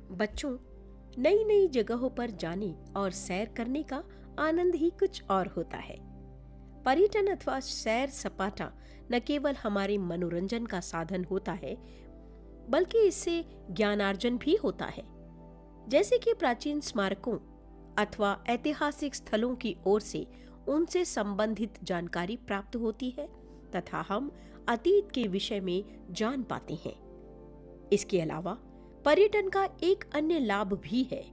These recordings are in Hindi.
बच्चों, नई नई जगहों पर जाने और सैर करने का आनंद ही कुछ और होता है। पर्यटन अथवा सैर सपाटा न केवल हमारे मनोरंजन का साधन होता है, बल्कि इससे ज्ञानार्जन भी होता है। जैसे कि प्राचीन स्मारकों अथवा ऐतिहासिक स्थलों की ओर से उनसे संबंधित जानकारी प्राप्त होती है तथा हम अतीत के विषय में जान पाते हैं। इसके अलावा पर्यटन का एक अन्य लाभ भी है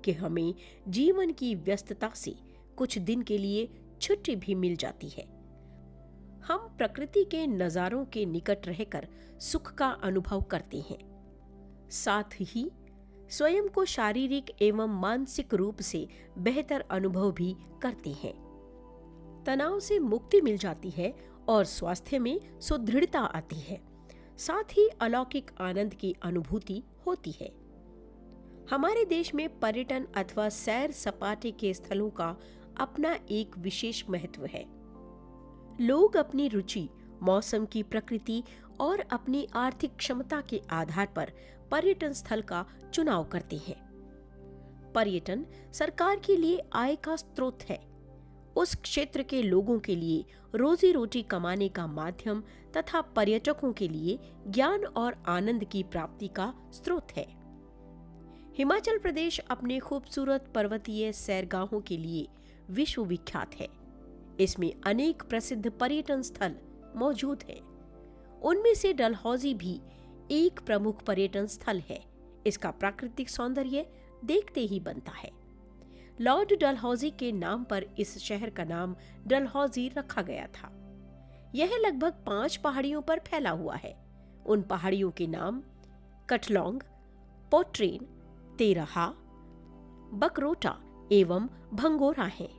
कि हमें जीवन की व्यस्तता से कुछ दिन के लिए छुट्टी भी मिल जाती है। हम प्रकृति के नजारों के निकट रहकर सुख का अनुभव करते हैं, साथ ही स्वयं को शारीरिक एवं मानसिक रूप से बेहतर अनुभव भी करते हैं। तनाव से मुक्ति मिल जाती है और स्वास्थ्य में सुदृढ़ता आती है। साथ ही अलौकिक आनंद की अनुभूति होती है। हमारे देश में पर्यटन अथवा सैर सपाटे के स्थलों का अपना एक विशेष महत्व है। लोग अपनी रुचि, मौसम की प्रकृति और अपनी आर्थिक क्षमता के आधार पर पर्यटन स्थल का चुनाव करते हैं। पर्यटन सरकार के लिए आय का स्रोत है, उस क्षेत्र के लोगों के लिए रोजी रोटी कमाने का माध्यम तथा पर्यटकों के लिए ज्ञान और आनंद की प्राप्ति का स्रोत है। हिमाचल प्रदेश अपने खूबसूरत पर्वतीय सैरगाहों के लिए विश्व विख्यात है। इसमें अनेक प्रसिद्ध पर्यटन स्थल मौजूद हैं। उनमें से डलहौजी भी एक प्रमुख पर्यटन स्थल है। इसका प्राकृतिक सौंदर्य देखते ही बनता है। लॉर्ड डलहौजी के नाम पर इस शहर का नाम डलहौजी रखा गया था। यह लगभग 5 पहाड़ियों पर फैला हुआ है। उन पहाड़ियों के नाम कटलौंग, पोट्रेन, तेरहा, बकरोटा एवं भंगोरा हैं।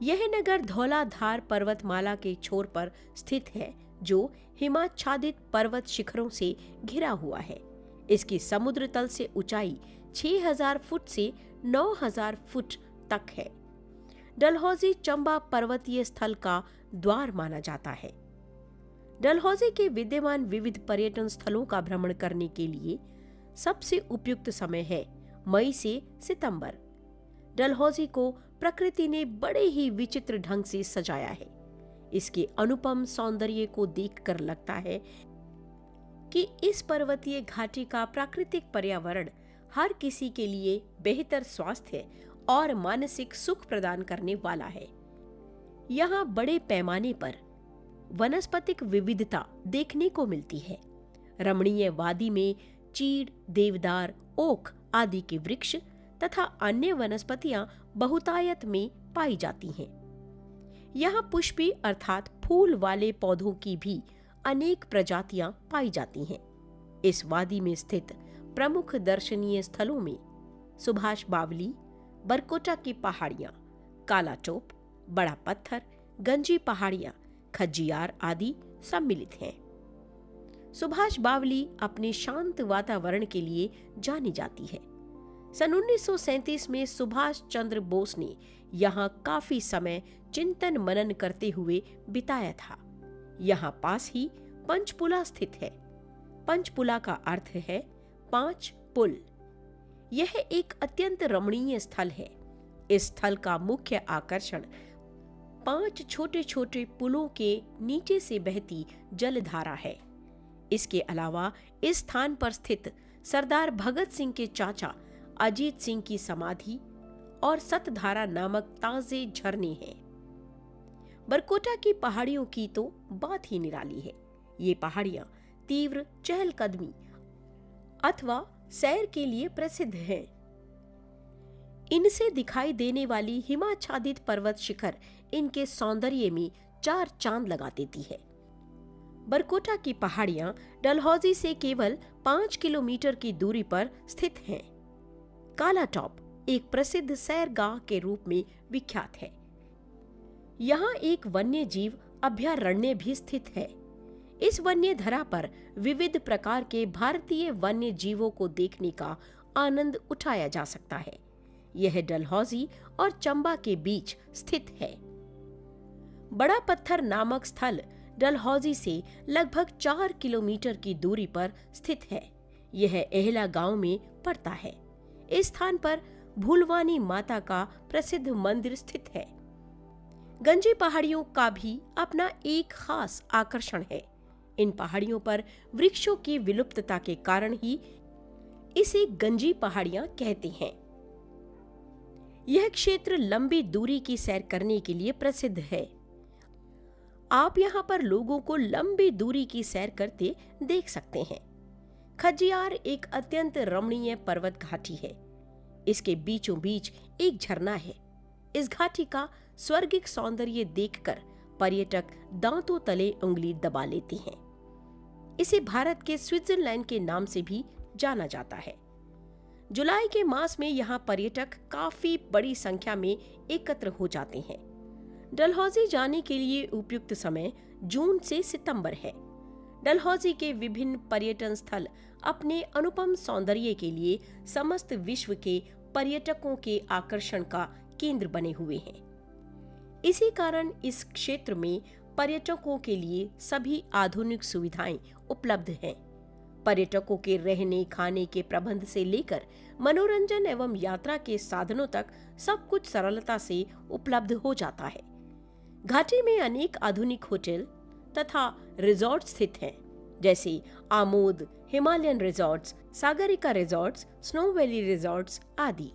यह नगर धौलाधार पर्वतमाला के छोर पर स्थित है, जो हिमाच्छादित पर्वत शिखरों से घिरा हुआ है। इसकी समुद्र तल से ऊंचाई 6000 फुट से 9000 फुट तक है। डलहौजी चंबा पर्वतीय स्थल का द्वार माना जाता है। डलहौजी के विद्यमान विविध पर्यटन स्थलों का भ्रमण करने के लिए सबसे उपयुक्त समय है मई से सितंबर। डलहौजी को प्रकृति ने बड़े ही विचित्र ढंग से सजाया है। इसके अनुपम सौंदर्य को देखकर लगता है कि इस पर्वतीय घाटी का प्राकृतिक पर्यावरण हर किसी के लिए बेहतर स्वास्थ्य और मानसिक सुख प्रदान करने वाला है। यहाँ बड़े पैमाने पर वनस्पतिक विविधता देखने को मिलती है। रमणीय वादी में चीड़, देवदार, ओक आदि के वृक्ष तथा अन्य वनस्पतियां बहुतायत में पाई जाती हैं। यहाँ पुष्पी अर्थात फूल वाले पौधों की भी अनेक प्रजातियां पाई जाती हैं। इस वादी में स्थित प्रमुख दर्शनीय स्थलों में सुभाष बावली, बरकोटा की पहाड़ियां, काला टोप, बड़ा पत्थर, गंजी पहाड़ियां, खज्जियार आदि सम्मिलित हैं। सुभाष बावली अपने शांत वातावरण के लिए जानी जाती है। सन 1937 में सुभाष चंद्र बोस ने यहाँ काफी समय चिंतन मनन करते हुए बिताया था। यहाँ पास ही पंचपुला स्थित है। पंचपुला का अर्थ है 5 पुल। यह एक अत्यंत रमणीय स्थल है। इस स्थल का मुख्य आकर्षण 5 छोटे छोटे पुलों के नीचे से बहती जलधारा है। इसके अलावा इस स्थान पर स्थित सरदार भगत सिंह के चाचा अजीत सिंह की समाधि और सतधारा नामक ताजे झरने हैं। बरकोटा की पहाड़ियों की तो बात ही निराली है। ये पहाड़ियां तीव्र चहलकदमी अथवा सैर के लिए प्रसिद्ध हैं। इनसे दिखाई देने वाली हिमाच्छादित पर्वत शिखर इनके सौंदर्य में 4 चांद लगा देती है। बरकोटा की पहाड़ियां डलहौजी से केवल 5 किलोमीटर की दूरी पर स्थित हैं। काला टॉप एक प्रसिद्ध सैरगाह के रूप में विख्यात है। यहाँ एक वन्य जीव अभयारण्य भी स्थित है। इस वन्य धरा पर विविध प्रकार के भारतीय वन्य जीवों को देखने का आनंद उठाया जा सकता है। यह डलहौजी और चंबा के बीच स्थित है। बड़ा पत्थर नामक स्थल डलहौजी से लगभग 4 किलोमीटर की दूरी पर स्थित है। यह एहला गांव में पड़ता है। इस स्थान पर भूलवानी माता का प्रसिद्ध मंदिर स्थित है। गंजी पहाड़ियों का भी अपना एक खास आकर्षण है। इन पहाड़ियों पर वृक्षों की विलुप्तता के कारण ही इसे गंजी पहाड़ियां कहते हैं। यह क्षेत्र लंबी दूरी की सैर करने के लिए प्रसिद्ध है। आप यहाँ पर लोगों को लंबी दूरी की सैर करते देख सकते हैं। खजियार एक अत्यंत रमणीय पर्वत घाटी है। इसके बीचों बीच एक झरना है। इस घाटी का स्वर्गिक सौंदर्य देखकर पर्यटक दांतों तले उंगली दबा लेते हैं। इसे भारत के स्विट्जरलैंड के नाम से भी जाना जाता है। जुलाई के मास में यहाँ पर्यटक काफी बड़ी संख्या में एकत्र हो जाते हैं। डलहौजी जाने के लिए उपयुक्त समय जून से सितंबर है। डलहौजी के विभिन्न पर्यटन स्थल अपने अनुपम सौंदर्य के लिए समस्त विश्व के पर्यटकों के आकर्षण का केंद्र बने हुए हैं। इसी कारण इस क्षेत्र में पर्यटकों के लिए सभी आधुनिक सुविधाएं उपलब्ध हैं। पर्यटकों के रहने खाने के प्रबंध से लेकर मनोरंजन एवं यात्रा के साधनों तक सब कुछ सरलता से उपलब्ध हो जाता है। घाटी में अनेक आधुनिक होटल तथा रिजॉर्ट स्थित हैं, जैसे Amod, Himalayan resorts, Sagarika resorts, snow valley resorts आदि।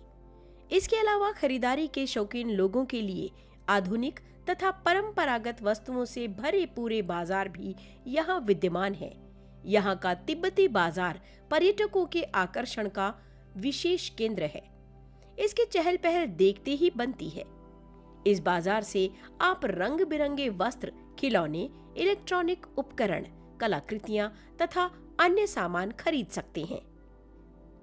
इसके अलावा खरीदारी के शौकीन लोगों के लिए आधुनिक तथा परंपरागत वस्तुओं से भरे पूरे बाजार भी यहाँ विद्यमान है। यहाँ का तिब्बती बाजार पर्यटकों के आकर्षण का विशेष केंद्र है। इसकी चहल पहल देखते ही बनती है। इस बाजार से आप रंग बिरंगे वस्त्र, खिलौने, इलेक्ट्रॉनिक उपकरण, कलाकृतियां तथा अन्य सामान खरीद सकते हैं।